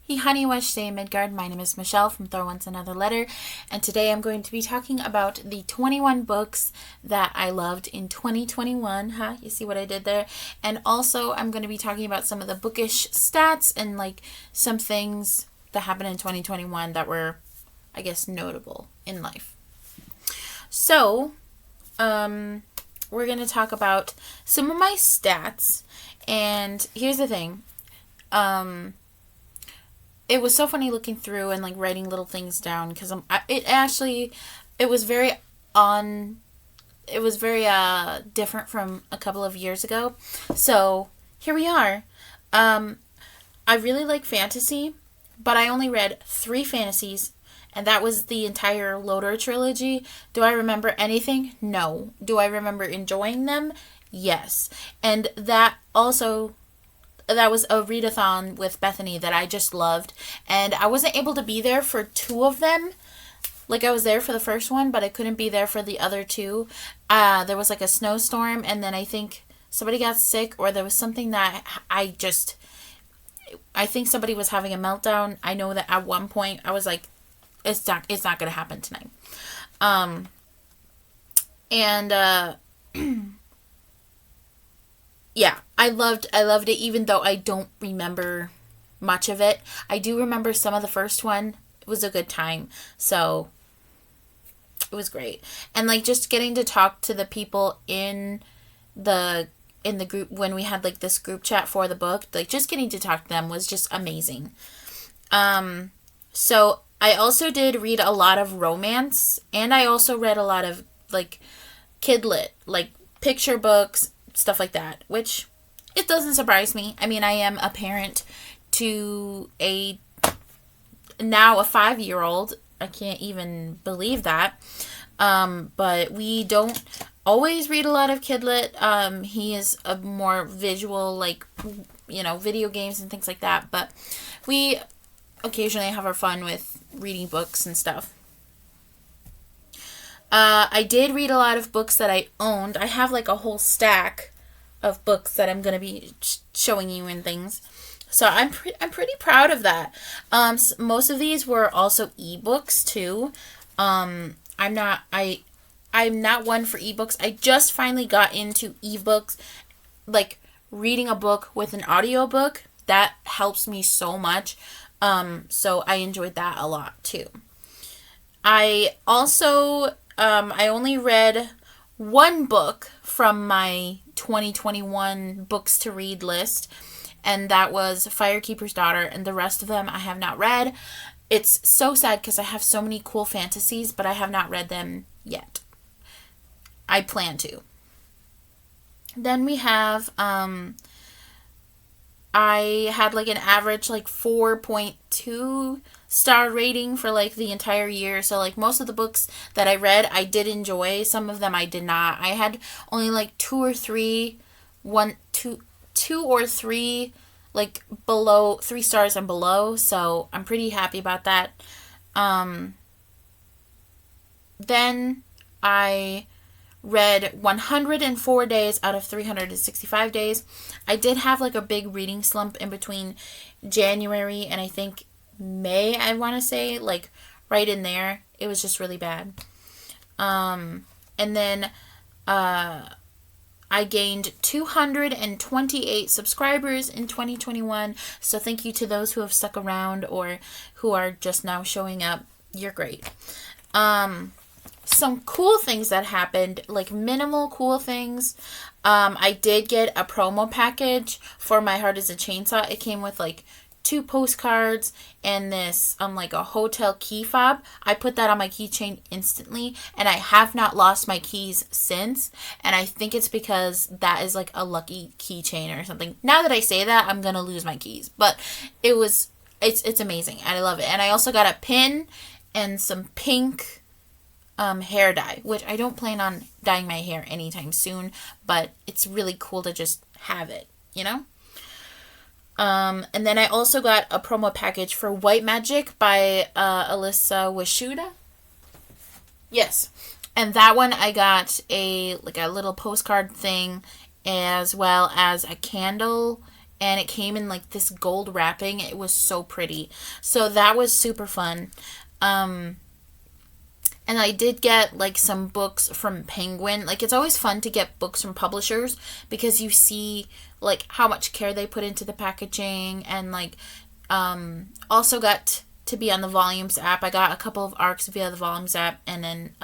Hey honey, what's day Midgard? My name is Michelle from Throw Once Another Letter, and today I'm going to be talking about the 21 books that I loved in 2021. Huh? You see what I did there? And also, I'm going to be talking about some of the bookish stats and some things that happened in 2021 that were, I guess, notable in life. So, we're going to talk about some of my stats, and here's the thing. It was so funny looking through and writing little things down because it was very different from a couple of years ago. So here we are. I really like fantasy, but I only read 3 fantasies, and that was the entire Loader trilogy. Do I remember anything? No. Do I remember enjoying them? Yes. And that was a readathon with Bethany that I just loved. And I wasn't able to be there for 2 of them. I was there for the first one, but I couldn't be there for the other 2. There was a snowstorm, and then I think somebody got sick, or there was something that I think somebody was having a meltdown. I know that at one point I was like, it's not going to happen tonight. Yeah, I loved it, even though I don't remember much of it. I do remember some of the first one. It was a good time. So it was great. And just getting to talk to the people in the group when we had this group chat for the book, just getting to talk to them was just amazing. So I also did read a lot of romance, and I also read a lot of kid lit, picture books, stuff like that, which it doesn't surprise me. I mean, I am a parent to now a 5-year-old. I can't even believe that. But we don't always read a lot of kidlit. He is a more visual, video games and things like that. But we occasionally have our fun with reading books and stuff. I did read a lot of books that I owned. I have a whole stack of books that I'm going to be showing you and things. So I'm pretty proud of that. Most of these were also ebooks too. I'm not one for ebooks. I just finally got into ebooks, reading a book with an audiobook. That helps me so much. So I enjoyed that a lot too. I also I only read 1 book from my 2021 books to read list, and that was Firekeeper's Daughter, and the rest of them I have not read. It's so sad because I have so many cool fantasies, but I have not read them yet. I plan to. Then we have I had an average 4.2 star rating for the entire year. So most of the books that I read I did enjoy. Some of them I did not. I had only 2 or 3 below 3 stars and below, so I'm pretty happy about that. Then I read 104 days out of 365 days. I did have a big reading slump in between January and I think May, I want to say, right in there. It was just really bad. And then I gained 228 subscribers in 2021. So thank you to those who have stuck around or who are just now showing up. You're great. Some cool things that happened, minimal cool things. I did get a promo package for My Heart is a Chainsaw. It came with 2 postcards and this a hotel key fob. I put that on my keychain instantly, and I have not lost my keys since, and I think it's because that is a lucky keychain or something. Now that I say that, I'm gonna lose my keys, but it's amazing. I love it. And I also got a pin and some pink hair dye, which I don't plan on dyeing my hair anytime soon, but it's really cool to just have it, you know? And then I also got a promo package for White Magic by Alyssa Wishuda. Yes. And that one I got a little postcard thing, as well as a candle and it came in like this gold wrapping. It was so pretty. So that was super fun. And I did get like some books from Penguin. Like, it's always fun to get books from publishers because you see like how much care they put into the packaging, and like also got to be on the Volumes app. I got a couple of arcs via the Volumes app, and then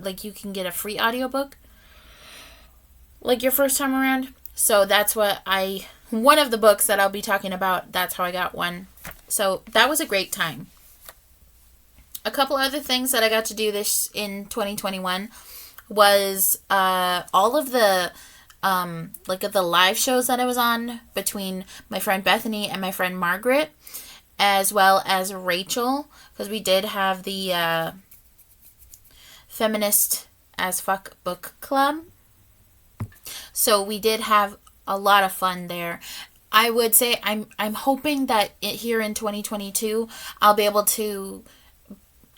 like you can get a free audiobook like your first time around. So that's one of the books that I'll be talking about, that's how I got one. So that was a great time. A couple other things that I got to do this in 2021 was all of the like the live shows that I was on between my friend Bethany and my friend Margaret, as well as Rachel, because we did have the Feminist as Fuck book club. So we did have a lot of fun there. I would say I'm hoping that here in 2022 I'll be able to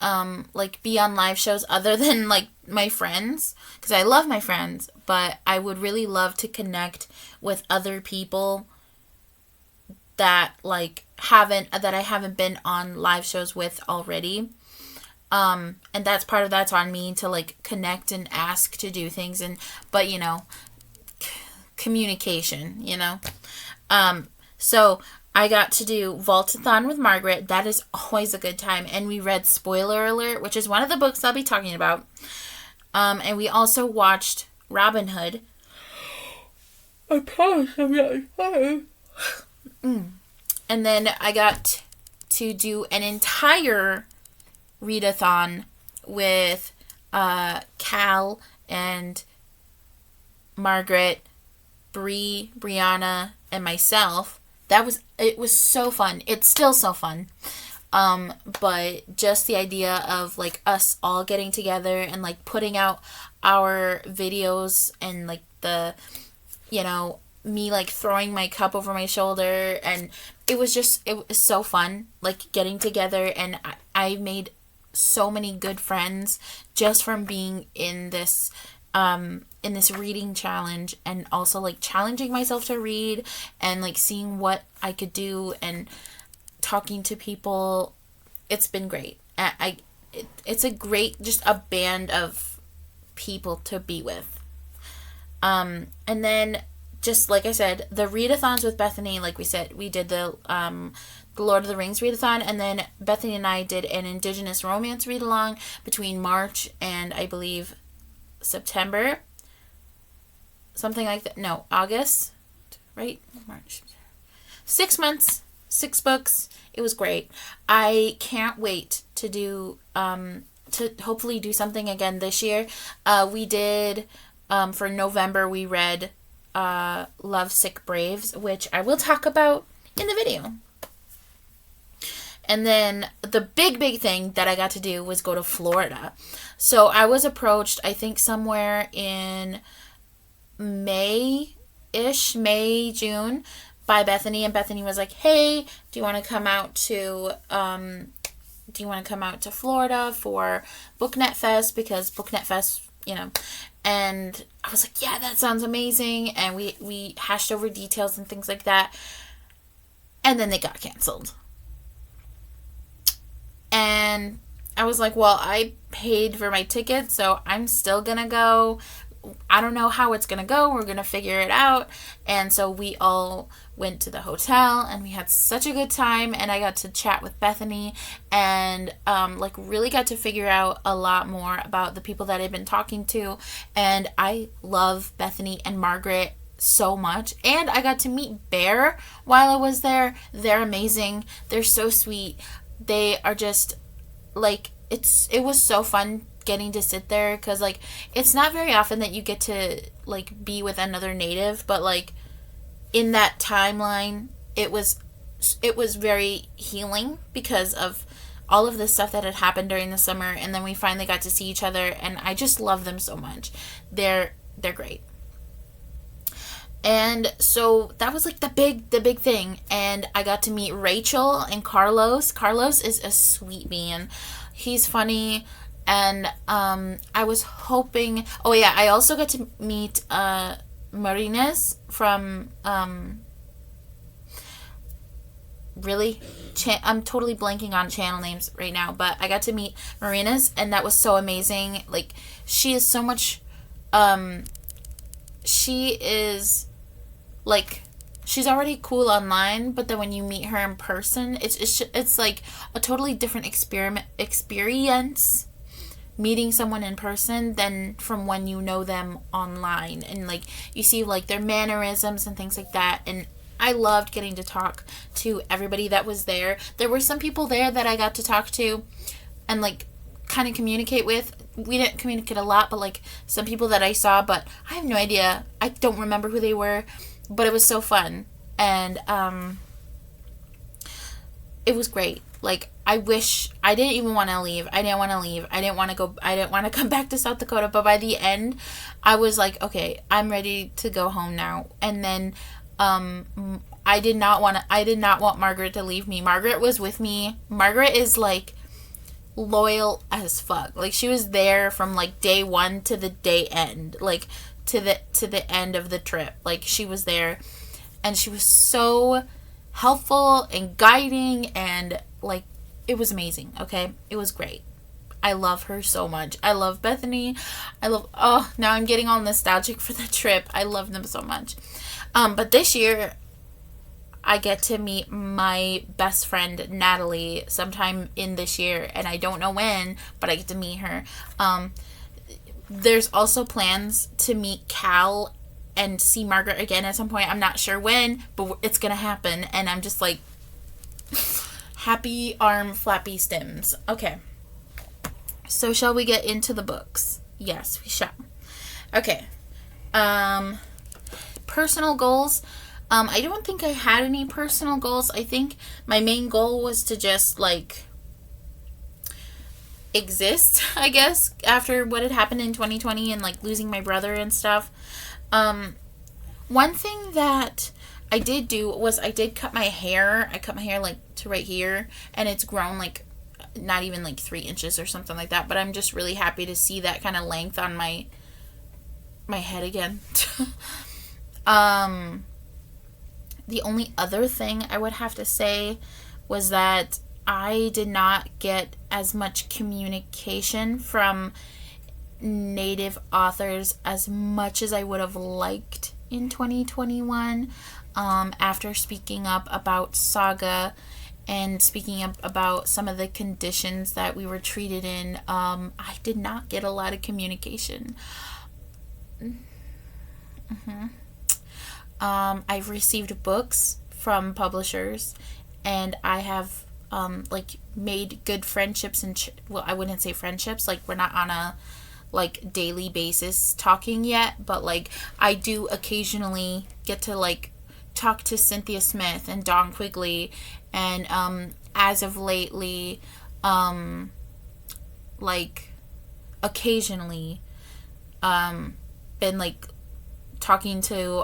like be on live shows other than like my friends, because I love my friends, but I would really love to connect with other people that I haven't been on live shows with already. And that's on me to like connect and ask to do things, but communication, so I got to do Vault-a-thon with Margaret. That is always a good time. And we read Spoiler Alert, which is one of the books I'll be talking about. And we also watched Robin Hood. I promise I'm not tired. And then I got to do an entire readathon with Cal and Margaret, Brianna, and myself. It was so fun. It's still so fun. But just the idea of like us all getting together and like putting out our videos, and like me like throwing my cup over my shoulder, and it was so fun, like getting together, and I made so many good friends just from being in this reading challenge, and also like challenging myself to read, and like seeing what I could do and talking to people. It's been great. It's a great, just a band of people to be with. And then just like I said, the readathons with Bethany, like we said, we did the Lord of the Rings readathon, and then Bethany and I did an Indigenous romance read along between March and I believe September, something like that. No, August, right? March. 6 months, 6 books. It was great. I can't wait to do to hopefully do something again this year. We did for November, we read Lovesick Braves, which I will talk about in the video. And then the big thing that I got to do was go to Florida. So I was approached, I think somewhere in May, June, by Bethany, and Bethany was like, "Hey, do you want to come out to Florida for BookNet Fest?" Because BookNet Fest, and I was like, "Yeah, that sounds amazing." And we hashed over details and things like that. And then they got canceled. And I was like, well, I paid for my ticket, so I'm still gonna go. I don't know how it's gonna go. We're gonna figure it out. And so we all went to the hotel, and we had such a good time, and I got to chat with Bethany, and really got to figure out a lot more about the people that I've been talking to. And I love Bethany and Margaret so much. And I got to meet Bear while I was there. They're amazing. They're so sweet. They are just like, it was so fun getting to sit there, because like it's not very often that you get to like be with another native, but like in that timeline it was very healing because of all of the stuff that had happened during the summer, and then we finally got to see each other, and I just love them so much. They're great. And so that was like the big thing. And I got to meet Rachel and Carlos. Carlos is a sweet man. He's funny, And I was hoping, oh yeah, I also got to meet Marines from really, I'm totally blanking on channel names right now, but I got to meet Marina's, and that was so amazing. Like, she is so much, she is, like, she's already cool online, but then when you meet her in person, it's like a totally different experience meeting someone in person than from when you know them online, and like you see like their mannerisms and things like that. And I loved getting to talk to everybody that was there. There were some people there that I got to talk to and like kind of communicate with. We didn't communicate a lot, but like some people that I saw, but I have no idea. I don't remember who they were, but it was so fun. And it was great. Like, I wish, I didn't even want to leave. I didn't want to leave. I didn't want to come back to South Dakota. But by the end, I was like, okay, I'm ready to go home now. And then I did not want Margaret to leave me. Margaret was with me. Margaret is like loyal as fuck. Like, she was there from like day one to the day end. Like, to the end of the trip. Like, she was there. And she was so helpful and guiding, and like, it was amazing. Okay, it was great. I love her so much. I love Bethany. Oh, now I'm getting all nostalgic for the trip. I love them so much. But this year I get to meet my best friend Natalie sometime in this year, and I don't know when, but I get to meet her. There's also plans to meet Cal and see Margaret again at some point. I'm not sure when, but it's gonna happen, and I'm just like happy arm flappy stems. Okay, so shall we get into the books? Yes, we shall. Okay. Personal goals. I don't think I had any personal goals. I think my main goal was to just like exist, I guess, after what had happened in 2020 and like losing my brother and stuff. One thing that I did do was I did cut my hair. I cut my hair like to right here, and it's grown like not even like 3 inches or something like that, but I'm just really happy to see that kind of length on my head again. The only other thing I would have to say was that I did not get as much communication from Native authors as much as I would have liked in 2021, after speaking up about Saga and speaking up about some of the conditions that we were treated in. I did not get a lot of communication. I've received books from publishers, and I have like made good friendships, and well, I wouldn't say friendships, like we're not on a like daily basis talking yet, but like I do occasionally get to like talk to Cynthia Smith and Dawn Quigley, and as of lately, like occasionally been like talking to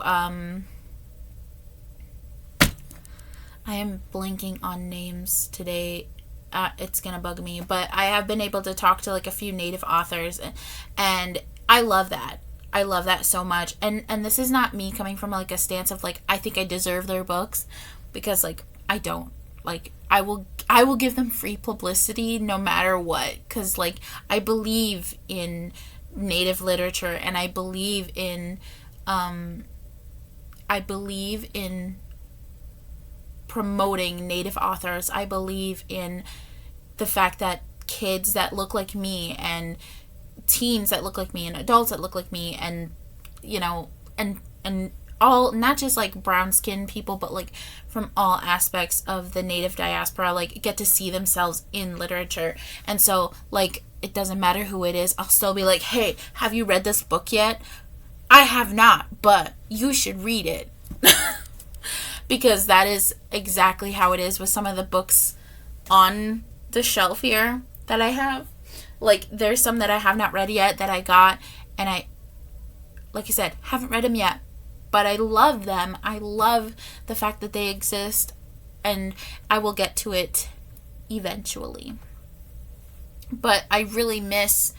I am blanking on names today. It's gonna bug me, but I have been able to talk to like a few Native authors, and I love that. I love that so much. And this is not me coming from like a stance of like I think I deserve their books, because like I don't. Like I will give them free publicity no matter what, cuz like I believe in Native literature, and I believe in promoting Native authors. I believe in the fact that kids that look like me, and teens that look like me, and adults that look like me, and you know, and all, not just like brown skinned people, but like from all aspects of the Native diaspora, like get to see themselves in literature. And so like it doesn't matter who it is, I'll still be like, hey, have you read this book yet? I have not, but you should read it. Because that is exactly how it is with some of the books on the shelf here that I have. Like, there's some that I have not read yet that I got, and I, like I said, haven't read them yet, but I love them. I love the fact that they exist, and I will get to it eventually. But I really miss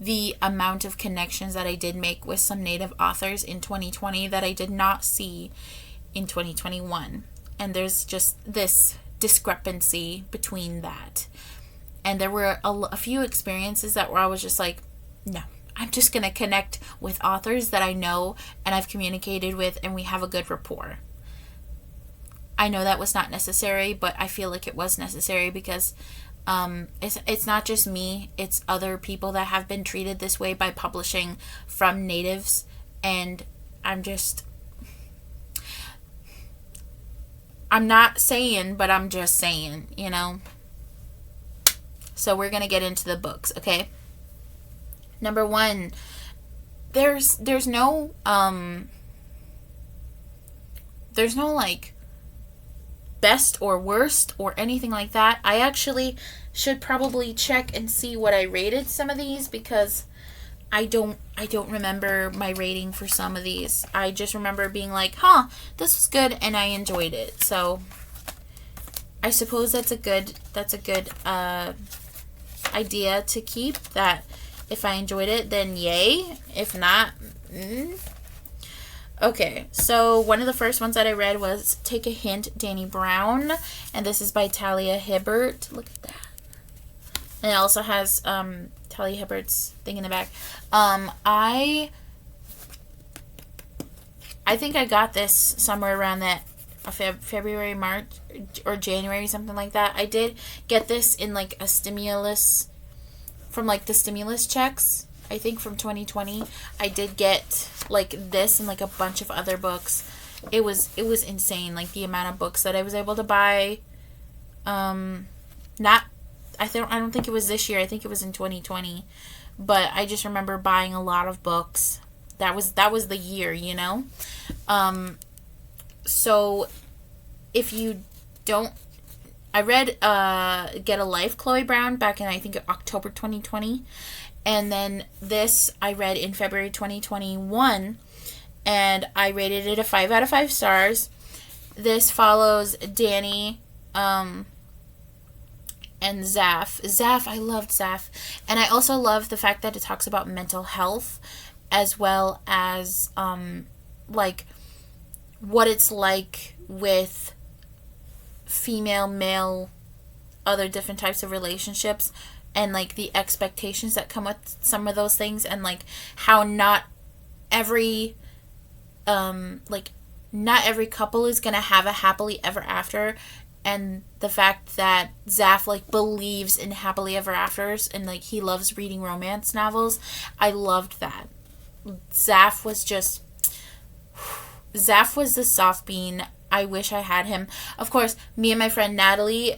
the amount of connections that I did make with some Native authors in 2020 that I did not see in 2021. And there's just this discrepancy between that. And there were a few experiences that where I was just like, no, I'm just going to connect with authors that I know and I've communicated with and we have a good rapport. I know that was not necessary, but I feel like it was necessary because it's not just me, it's other people that have been treated this way by publishing from natives, and I'm not saying, but I'm just saying, you know. So we're gonna get into the books, okay? Number 1, there's no like best or worst or anything like that. I actually should probably check and see what I rated some of these, because I don't remember my rating for some of these. I just remember being like, this was good and I enjoyed it. So I suppose that's a good idea to keep, that if I enjoyed it, then yay. If not, Okay, so one of the first ones that I read was Take a Hint, Dani Brown, and this is by Talia Hibbert. Look at that. And it also has Talia Hibbert's thing in the back. I think I got this somewhere around that February, March, or January, something like that. I did get this in like a stimulus, from like the stimulus checks. I think from 2020, I did get like this and like a bunch of other books. It was insane, like the amount of books that I was able to buy. I don't think it was this year. I think it was in 2020, but I just remember buying a lot of books. That was the year, you know. So if you don't, I read Get a Life, Chloe Brown, back in I think October 2020. And then this I read in February 2021, and I rated it a 5 out of 5 stars. This follows Dani and Zaf. Zaf, I loved Zaf. And I also love the fact that it talks about mental health, as well as like what it's like with female, male, other different types of relationships, and like the expectations that come with some of those things, and like how not every couple is gonna have a happily ever after, and the fact that Zaf like believes in happily ever afters, and like he loves reading romance novels. I loved that. Zaf was the soft bean. I wish I had him. Of course, me and my friend Natalie,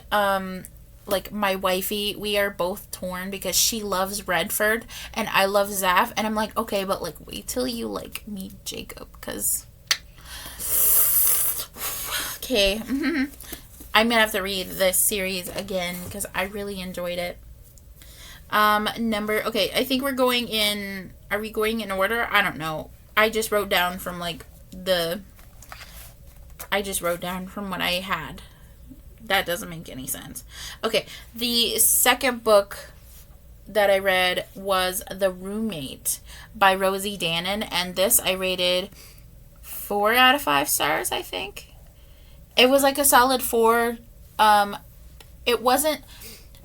like my wifey, we are both torn because she loves Redford and I love Zaf, and I'm like, okay, but like wait till you like meet Jacob, because okay, I'm gonna have to read this series again because I really enjoyed it. Okay, I think are we going in order? I don't know. I just wrote down from what I had. That doesn't make any sense. Okay, the second book that I read was The Roommate by Rosie Dannon, and this I rated 4 out of 5 stars, I think. It was like a solid 4. It wasn't...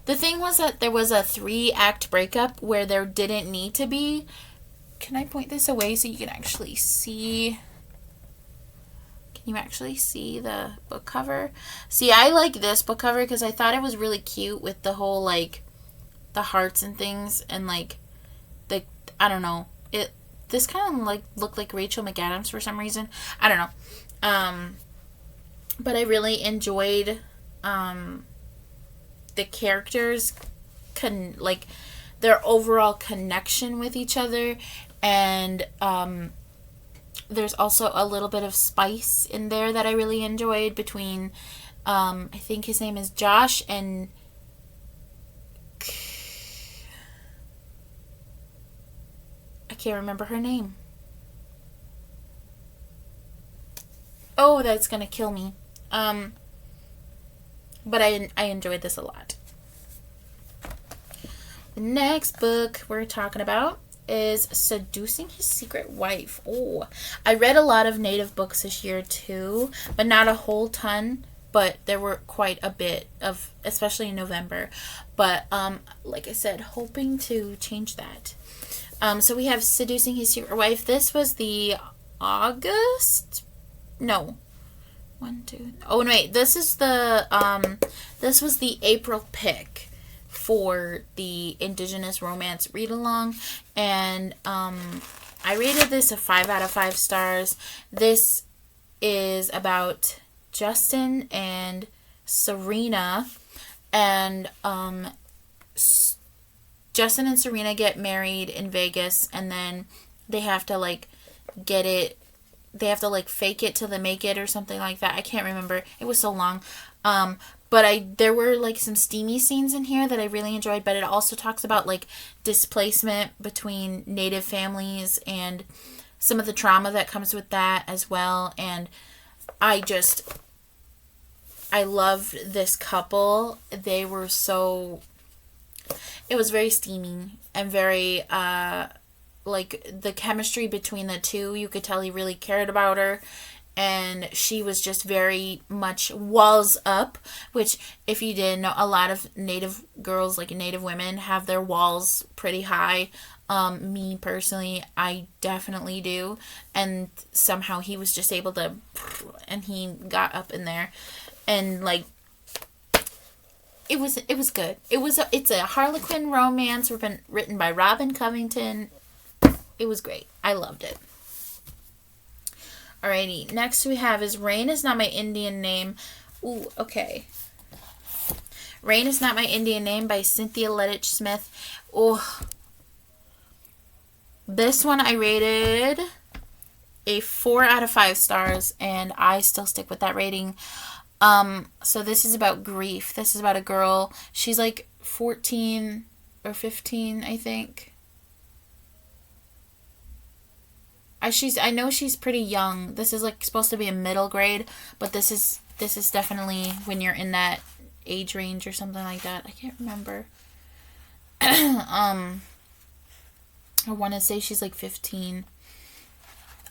The thing was that there was a 3-act breakup where there didn't need to be. Can I point this away so you can actually see... Can you actually see the book cover? See, I like this book cover because I thought it was really cute with the whole, like, the hearts and things, and, like, I don't know. This kind of, like, looked like Rachel McAdams for some reason. I don't know. But I really enjoyed, the characters, their overall connection with each other, and, there's also a little bit of spice in there that I really enjoyed between, I think his name is Josh, and I can't remember her name. Oh, that's gonna kill me. But I enjoyed this a lot. next book we're talking about is Seducing His Secret Wife. Oh, I read a lot of Native books this year too, but not a whole ton. But there were quite a bit of, especially in November. But like I said, hoping to change that. So we have Seducing His Secret Wife. This was the August? No. Oh, no, wait. This was the April pick for the Indigenous Romance read-along. And I rated this a 5 out of 5 stars. This is about Justin and Serena. And Justin and Serena get married in Vegas. And then they have to, like, get it. They have to, like, fake it till they make it or something like that. I can't remember. It was so long. But there were, like, some steamy scenes in here that I really enjoyed. But it also talks about, like, displacement between Native families and some of the trauma that comes with that as well. And I loved this couple. They were so... It was very steamy and very... like, the chemistry between the two, you could tell he really cared about her, and she was just very much walls up, which, if you didn't know, a lot of Native girls, like Native women, have their walls pretty high. Me, personally, I definitely do, and somehow he was just able to, and he got up in there, and, like, it was good. It's a Harlequin romance written by Robin Covington. It was great. I loved it. Alrighty. Next we have is Rain Is Not My Indian Name. Ooh, okay. Rain Is Not My Indian Name by Cynthia Letic Smith. Oh. This one I rated a 4 out of 5 stars, and I still stick with that rating. So this is about grief. This is about a girl. She's like 14 or 15, I think. I know she's pretty young. This is like supposed to be a middle grade, but this is definitely when you're in that age range or something like that. I can't remember. I want to say she's like 15.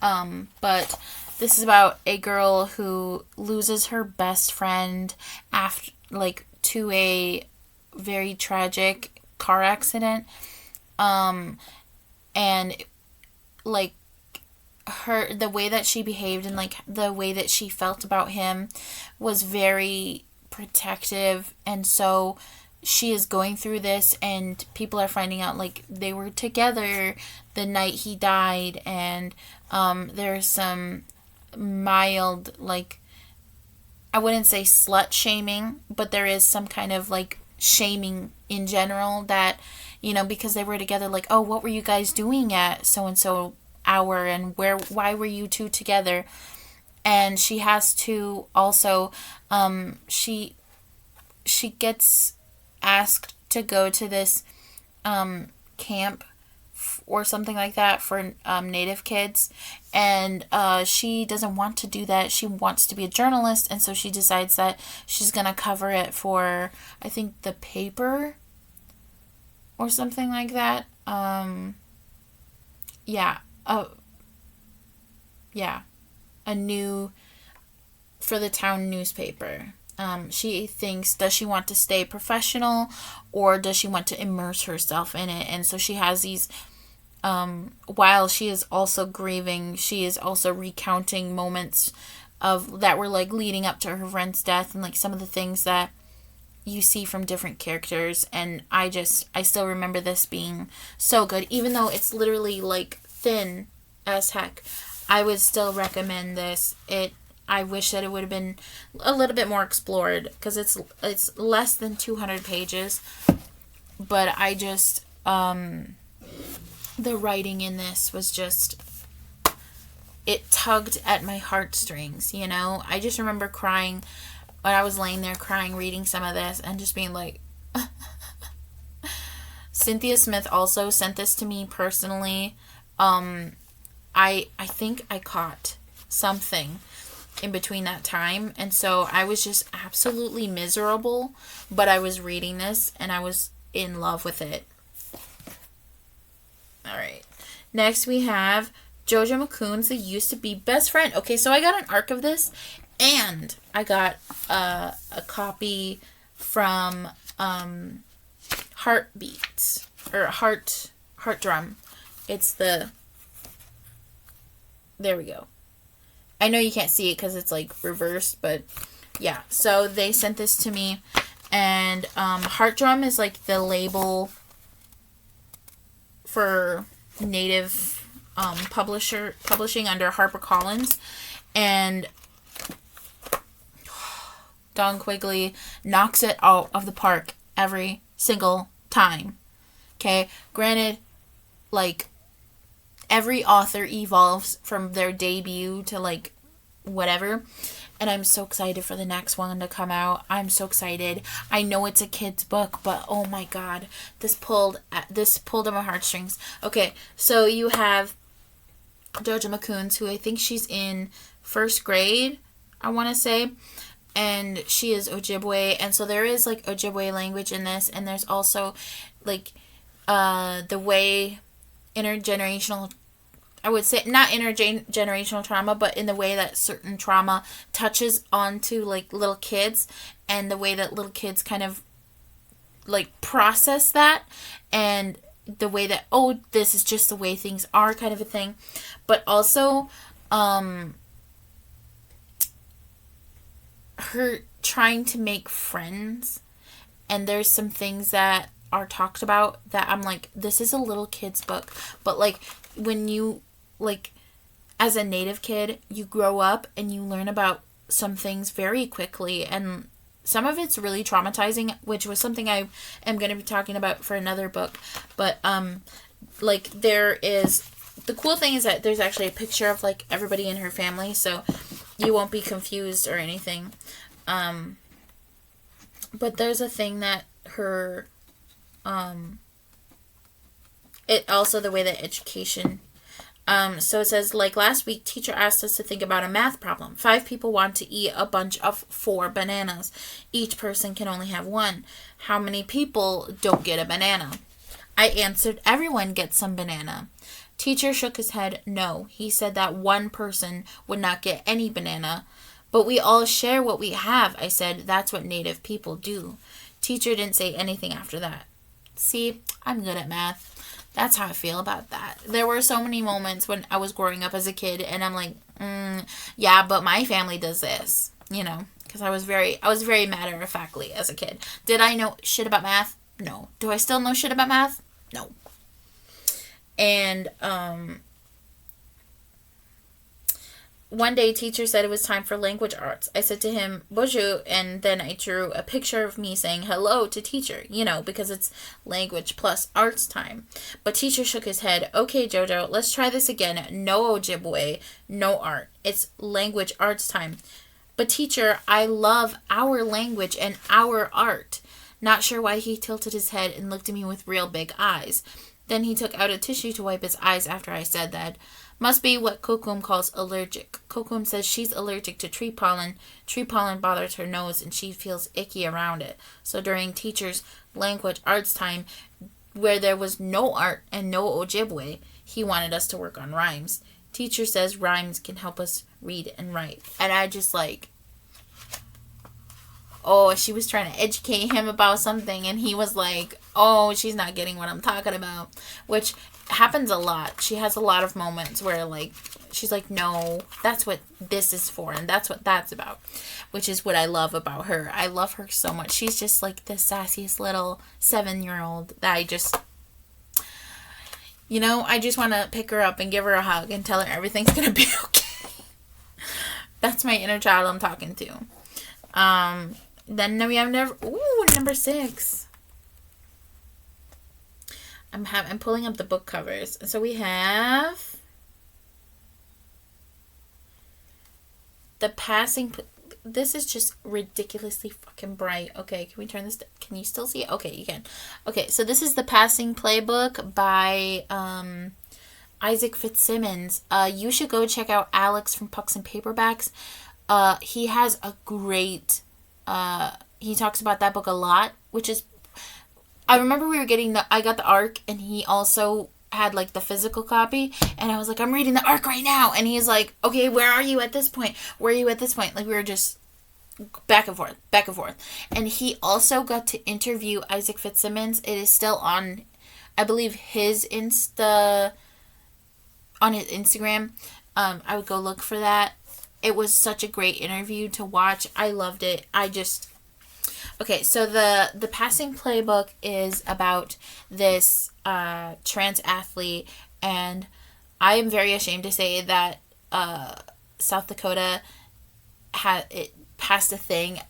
But this is about a girl who loses her best friend after, like, to a very tragic car accident. And, like, the way that she behaved and, like, the way that she felt about him was very protective, and so she is going through this, and people are finding out, like, they were together the night he died, and there's some mild, like, I wouldn't say slut shaming, but there is some kind of, like, shaming in general that, you know, because they were together, like, oh, what were you guys doing at so-and-so hour, and why were you two together? And she has to also she gets asked to go to this camp or something like that for Native kids, and she doesn't want to do that. She wants to be a journalist, and so she decides that she's gonna cover it for, I think, the paper or something like that. A new, for the town newspaper. She thinks, does she want to stay professional, or does she want to immerse herself in it? And so she has these, while she is also grieving, she is also recounting moments that were, like, leading up to her friend's death, and, like, some of the things that you see from different characters. And I still remember this being so good, even though it's literally, like, thin as heck. I would still recommend this. I wish that it would have been a little bit more explored, because it's less than 200 pages, but I just the writing in this was just, it tugged at my heartstrings, you know. I just remember crying when I was laying there crying reading some of this, and just being like Cynthia Smith also sent this to me personally. I think I caught something in between that time, and so I was just absolutely miserable, but I was reading this and I was in love with it. All right. Next we have Jojo Mccoons, the used to be best friend. Okay, so I got an arc of this, and I got a copy from Heartbeat or Heart Drum. It's the. There we go. I know you can't see it because it's like reversed, but yeah. So they sent this to me, and Heart Drum is like the label for native publishing under HarperCollins, and Don Quigley knocks it out of the park every single time. Okay, granted, like, every author evolves from their debut to like whatever, and I'm so excited for the next one to come out. I'm so excited. I know it's a kid's book, but oh my god, this pulled at my heartstrings. Okay, so you have Jojo Mccoons, who I think she's in first grade, I want to say, and she is Ojibwe, and so there is like Ojibwe language in this, and there's also like the way intergenerational, I would say not intergenerational trauma, but in the way that certain trauma touches onto like little kids, and the way that little kids kind of like process that, and the way that, oh, this is just the way things are, kind of a thing. But also her trying to make friends, and there's some things that are talked about that I'm like, this is a little kid's book, but like when you, like, as a native kid, you grow up and you learn about some things very quickly, and some of it's really traumatizing, which was something I am going to be talking about for another book. But like, there is, the cool thing is that there's actually a picture of like everybody in her family, so you won't be confused or anything. But there's a thing that her it also, the way that education, so it says, like, last week, teacher asked us to think about a math problem. 5 people want to eat a bunch of 4 bananas. Each person can only have 1. How many people don't get a banana? I answered, everyone gets some banana. Teacher shook his head. No, he said that 1 person would not get any banana. But we all share what we have, I said. That's what native people do. Teacher didn't say anything after that. See, I'm good at math. That's how I feel about that. There were so many moments when I was growing up as a kid, and I'm like, yeah, but my family does this, you know, because I was very matter-of-factly as a kid. Did I know shit about math? No. Do I still know shit about math? No. And one day, teacher said it was time for language arts. I said to him, bonjour, and then I drew a picture of me saying hello to teacher, you know, because it's language plus arts time. But teacher shook his head. Okay, Jojo, let's try this again. No Ojibwe, no art. It's language arts time. But teacher, I love our language and our art. Not sure why he tilted his head and looked at me with real big eyes. Then he took out a tissue to wipe his eyes after I said that. Must be what Kokum calls allergic. Kokum says she's allergic to tree pollen. Tree pollen bothers her nose and she feels icky around it. So during teacher's language arts time, where there was no art and no Ojibwe, he wanted us to work on rhymes. Teacher says rhymes can help us read and write. And I just like, oh, she was trying to educate him about something, and he was like, oh, she's not getting what I'm talking about, which happens a lot. She has a lot of moments where, like, she's like, no, that's what this is for, and that's what that's about, which is what I love about her. I love her so much. She's just, like, the sassiest little 7-year-old that I just, you know, I just want to pick her up and give her a hug and tell her everything's going to be okay. That's my inner child I'm talking to. Then we have number 6. I'm pulling up the book covers. So we have The Passing. This is just ridiculously fucking bright. Okay, can we turn this? Can you still see it? Okay, you can. Okay, so this is The Passing Playbook by Isaac Fitzsimmons. You should go check out Alex from Pucks and Paperbacks. He has a great. He talks about that book a lot, which is. I remember we were getting I got the arc, and he also had like the physical copy, and I was like, I'm reading the arc right now, and he's like, okay, where are you at this point? Where are you at this point? Like, we were just back and forth. And he also got to interview Isaac Fitzsimmons. It is still on, I believe, his Instagram. I would go look for that. It was such a great interview to watch. I loved it. Okay, so the Passing Playbook is about this trans athlete, and I am very ashamed to say that South Dakota passed a thing.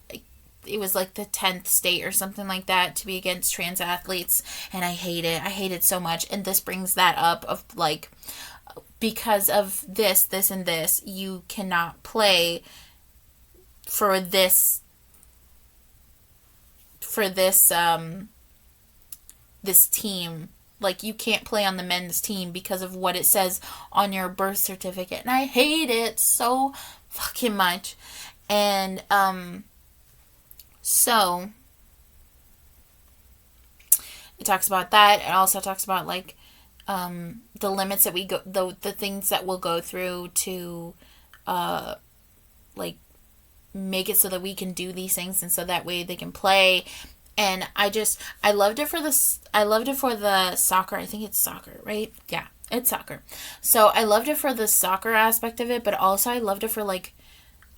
It was like the 10th state or something like that to be against trans athletes, and I hate it. I hate it so much, and this brings that up of like, because of this, and this, you cannot play for this team. Like, you can't play on the men's team because of what it says on your birth certificate. And I hate it so fucking much. And, so, it talks about that. It also talks about, like, the limits that we go, the things that we'll go through to, like, make it so that we can do these things, and so that way they can play. And I loved it for the soccer. I think it's soccer, right? Yeah, it's soccer. So I loved it for the soccer aspect of it, but also I loved it for like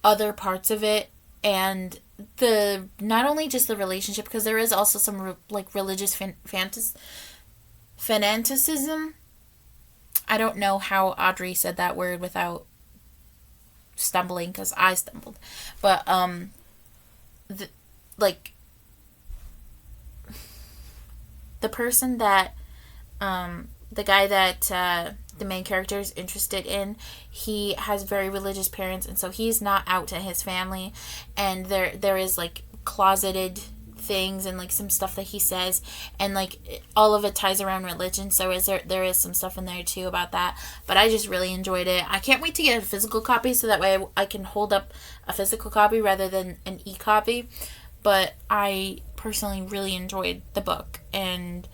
other parts of it, and the not only just the relationship, because there is also some like religious fanaticism. I don't know how Audrey said that word without stumbling, because I stumbled. But the person that the guy that the main character is interested in, he has very religious parents, and so he's not out to his family, and there is like closeted things and like some stuff that he says, and like all of it ties around religion, so there is some stuff in there too about that. But I just really enjoyed it. I can't wait to get a physical copy, so that way I can hold up a physical copy rather than an e-copy. But I personally really enjoyed the book, and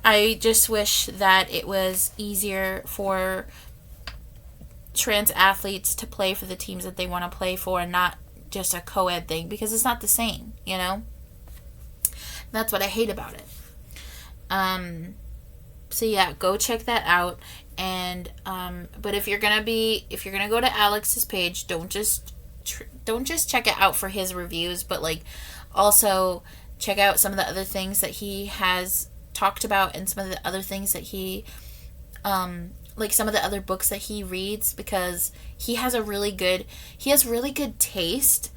I just wish that it was easier for trans athletes to play for the teams that they want to play for, and not just a co-ed thing, because it's not the same, you know? That's what I hate about it. So yeah, go check that out. And but if you're gonna go to Alex's page, don't just check it out for his reviews, but like also check out some of the other things that he has talked about, and some of the other things that he like some of the other books that he reads, because he has really good taste,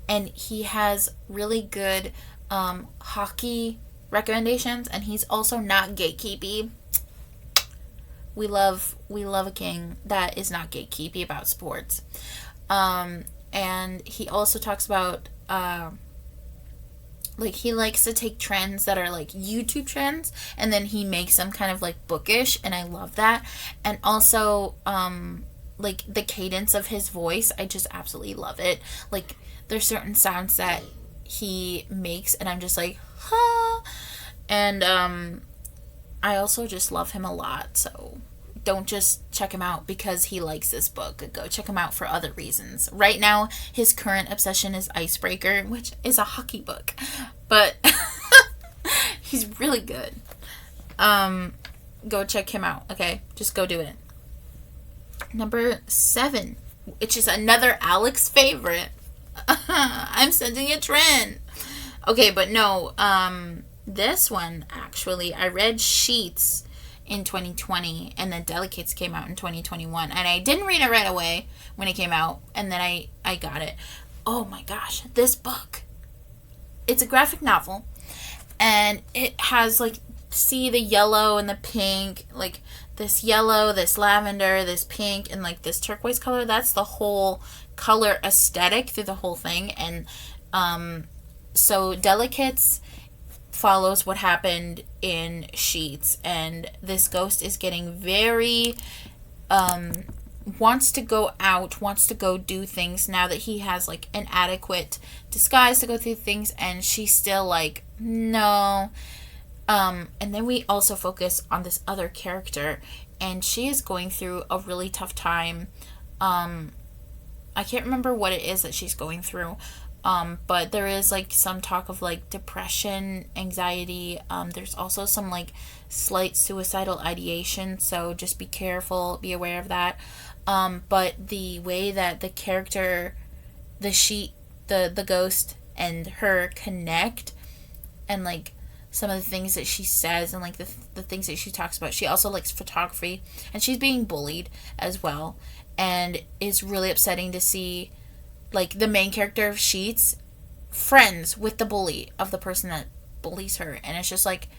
and he has really good hockey recommendations, and he's also not gatekeepy. We love a king that is not gatekeepy about sports. And he also talks about like he likes to take trends that are like YouTube trends, and then he makes them kind of like bookish, and I love that. And also like the cadence of his voice, I just absolutely love it. Like there's certain sounds that he makes, and I'm just like, huh. And I also just love him a lot, so don't just check him out because he likes this book. Go check him out for other reasons. Right now, his current obsession is Icebreaker, which is a hockey book. But he's really good. Go check him out, okay? Just go do it. Number 7, which is another Alex favorite. I'm sensing a trend. Okay, but no, this one, actually, I read Sheets in 2020, and then Delicates came out in 2021, and I didn't read it right away when it came out, and then I got it. Oh my gosh, this book, it's a graphic novel, and it has like, see the yellow and the pink, like this yellow, this lavender, this pink, and like this turquoise color. That's the whole color aesthetic through the whole thing. And so Delicates follows what happened in Sheets, and this ghost is getting very wants to go out, wants to go do things now that he has like an adequate disguise to go through things, and she's still like, no. And then we also focus on this other character, and she is going through a really tough time. I can't remember what it is that she's going through, but there is like some talk of like depression, anxiety. There's also some like slight suicidal ideation, so just be careful, be aware of that. But the way that the character, the ghost and her connect, and like some of the things that she says, and like the things that she talks about. She also likes photography, and she's being bullied as well, and it's really upsetting to see like the main character of Sheets friends with the bully of the person that bullies her, and it's just like,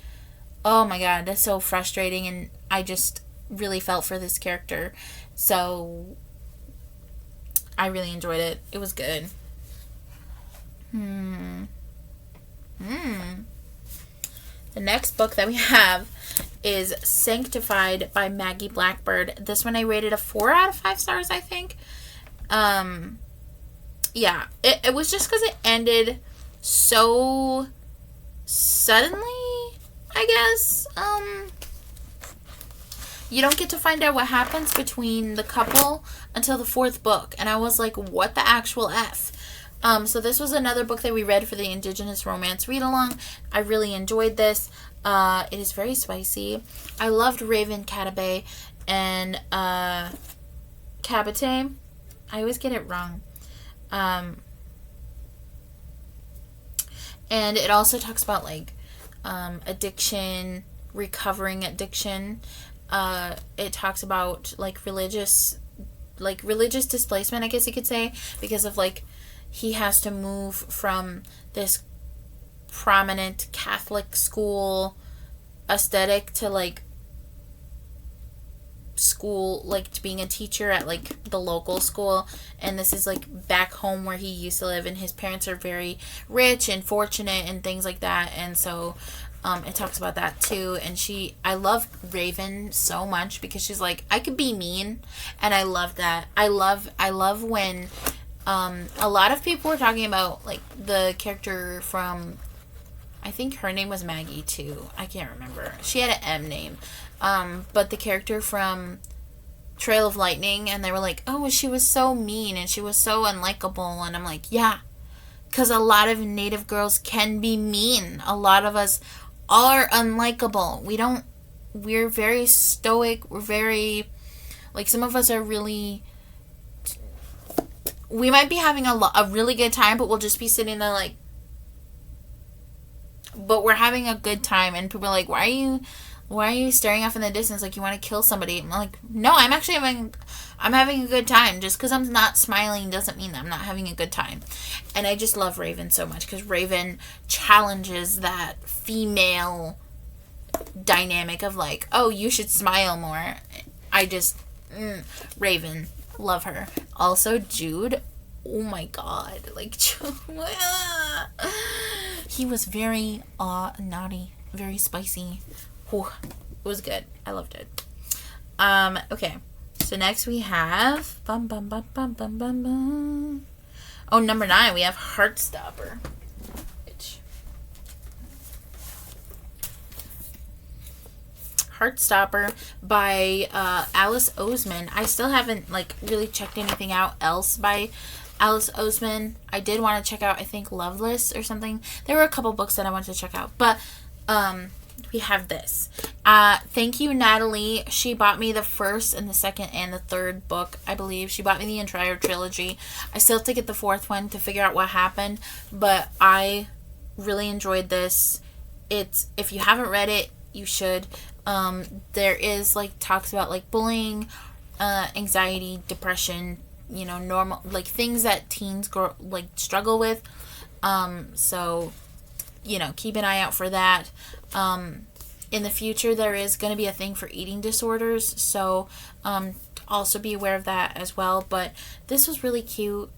oh my god, that's so frustrating. And I just really felt for this character, so I really enjoyed it. It was good. The next book that we have is Sanctified by Maggie Blackbird. This one I rated a 4 out of 5 stars, I think. Yeah, it was just because it ended so suddenly, I guess. You don't get to find out what happens between the couple until the 4th book, and I was like, what the actual F? So this was another book that we read for the Indigenous Romance Read-Along. I really enjoyed this. It is very spicy. I loved Raven Catabay and Cabate. I always get it wrong. And it also talks about like addiction, recovering addiction. It talks about like religious displacement, I guess you could say, because of like he has to move from this prominent Catholic school aesthetic to like school, like to being a teacher at like the local school. And this is like back home where he used to live, and his parents are very rich and fortunate and things like that. And so it talks about that too. And I love Raven so much because she's like, I could be mean, and I love that. I love when a lot of people were talking about like the character from, I think her name was Maggie too. I can't remember. She had an M name. But the character from Trail of Lightning, and they were like, oh, she was so mean and she was so unlikable. And I'm like, yeah, because a lot of Native girls can be mean. A lot of us are unlikable. We're very stoic. We're very, like, some of us are really, we might be having a really good time, but we'll just be sitting there like, but we're having a good time, and people are like, why are you staring off in the distance like you want to kill somebody? I'm like, no, I'm having a good time. Just because I'm not smiling doesn't mean that I'm not having a good time. And I just love Raven so much because Raven challenges that female dynamic of like, oh, you should smile more. Raven, love her. Also, Jude, oh my god, like, he was very naughty, very spicy. Ooh, it was good. I loved it. Okay. So next we have oh, number 9, we have Heartstopper. Heartstopper by Alice Oseman. I still haven't like really checked anything out else by Alice Oseman. I did want to check out, I think, Loveless or something. There were a couple books that I wanted to check out, but we have this. Thank you, Natalie. She bought me the first and the second and the third book, I believe. She bought me the entire trilogy. I still have to get the 4th one to figure out what happened, but I really enjoyed this. If you haven't read it, you should. There is like talks about like bullying, anxiety, depression, normal like things that teens struggle with. So keep an eye out for that. In the future, there is going to be a thing for eating disorders, so also be aware of that as well. But this was really cute,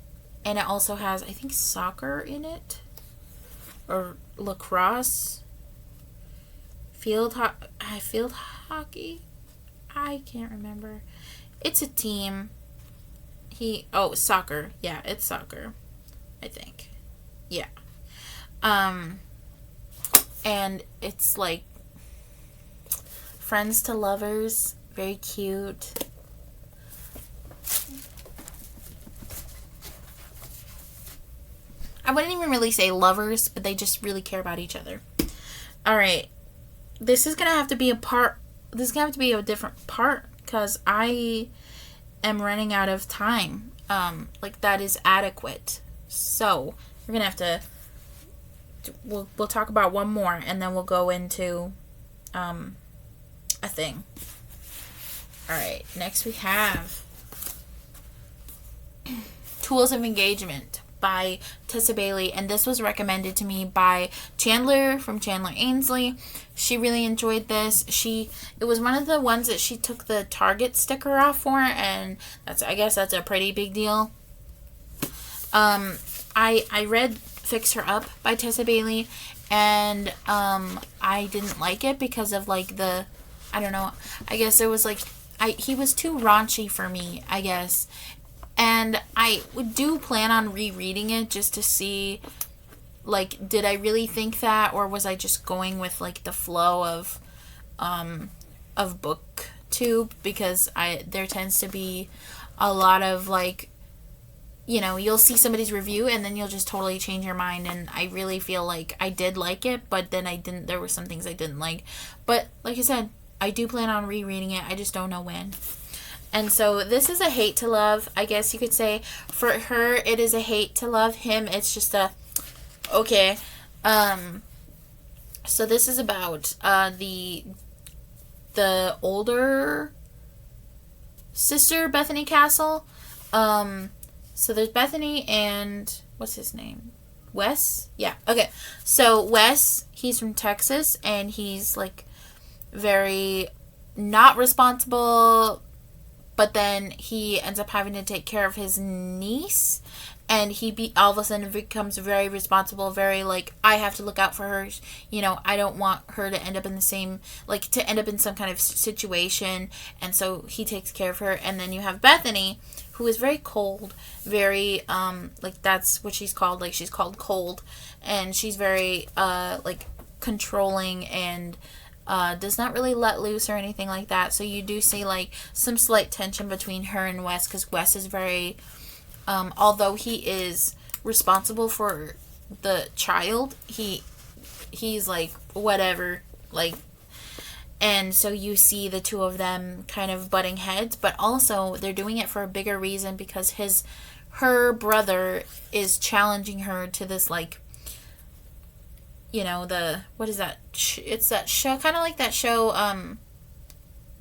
and it also has, I think, soccer in it, or lacrosse, field hockey. I can't remember. It's a team. Soccer. Yeah, it's soccer, I think. Yeah. And it's like friends to lovers. Very cute. I wouldn't even really say lovers, but they just really care about each other. All right. This is going to have to be a part. This is going to have to be a different part because I am running out of time. Like, that is adequate. So, we're going to have to... We'll talk about one more, and then we'll go into a thing. All right. Next we have Tools of Engagement by Tessa Bailey, and this was recommended to me by Chandler from Chandler Ainsley. She really enjoyed this. It was one of the ones that she took the Target sticker off for, and I guess that's a pretty big deal. I read Fix Her Up by Tessa Bailey, and I didn't like it because of like I don't know, I guess it was like he was too raunchy for me, I guess. And I do plan on rereading it just to see, like, did I really think that, or was I just going with, like, the flow of Booktube? Because there tends to be a lot of, like, you know, you'll see somebody's review and then you'll just totally change your mind. And I really feel like I did like it, but then there were some things I didn't like. But, like I said, I do plan on rereading it. I just don't know when. And so this is a hate to love, I guess you could say. For her, it is a hate to love. Him, it's just a, okay. So this is about the older sister, Bethany Castle. So there's Bethany and, what's his name? Wes? Yeah, okay. So Wes, he's from Texas, and he's, like, very not responsible. But then he ends up having to take care of his niece. And he all of a sudden becomes very responsible, very like, I have to look out for her. You know, I don't want her to end up in the same, like, to end up in some kind of situation. And so he takes care of her. And then you have Bethany, who is very cold, very, like, that's what she's called. Like, she's called cold. And she's very, like, controlling and does not really let loose or anything like that. So you do see, like, some slight tension between her and Wes, because Wes is very, although he is responsible for the child, he's like, whatever, like, and so you see the two of them kind of butting heads, but also they're doing it for a bigger reason, because her brother is challenging her to this, like, you know, what is that? It's that show, kind of like that show,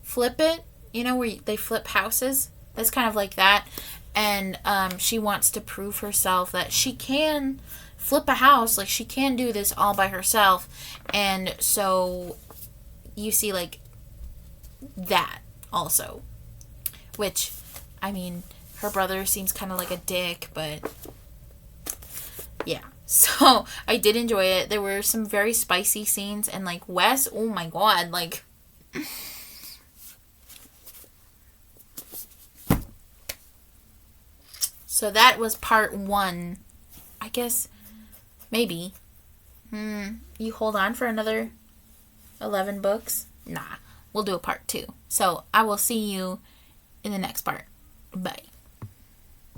Flip It, you know, where they flip houses. That's kind of like that. And she wants to prove herself that she can flip a house. Like, she can do this all by herself. And so you see, like, that also. Which, I mean, her brother seems kind of like a dick, but yeah. So, I did enjoy it. There were some very spicy scenes, and, like, Wes, oh my god, like, so that was part 1. I guess, maybe. You hold on for another 11 books? Nah, we'll do a part 2. So, I will see you in the next part. Bye.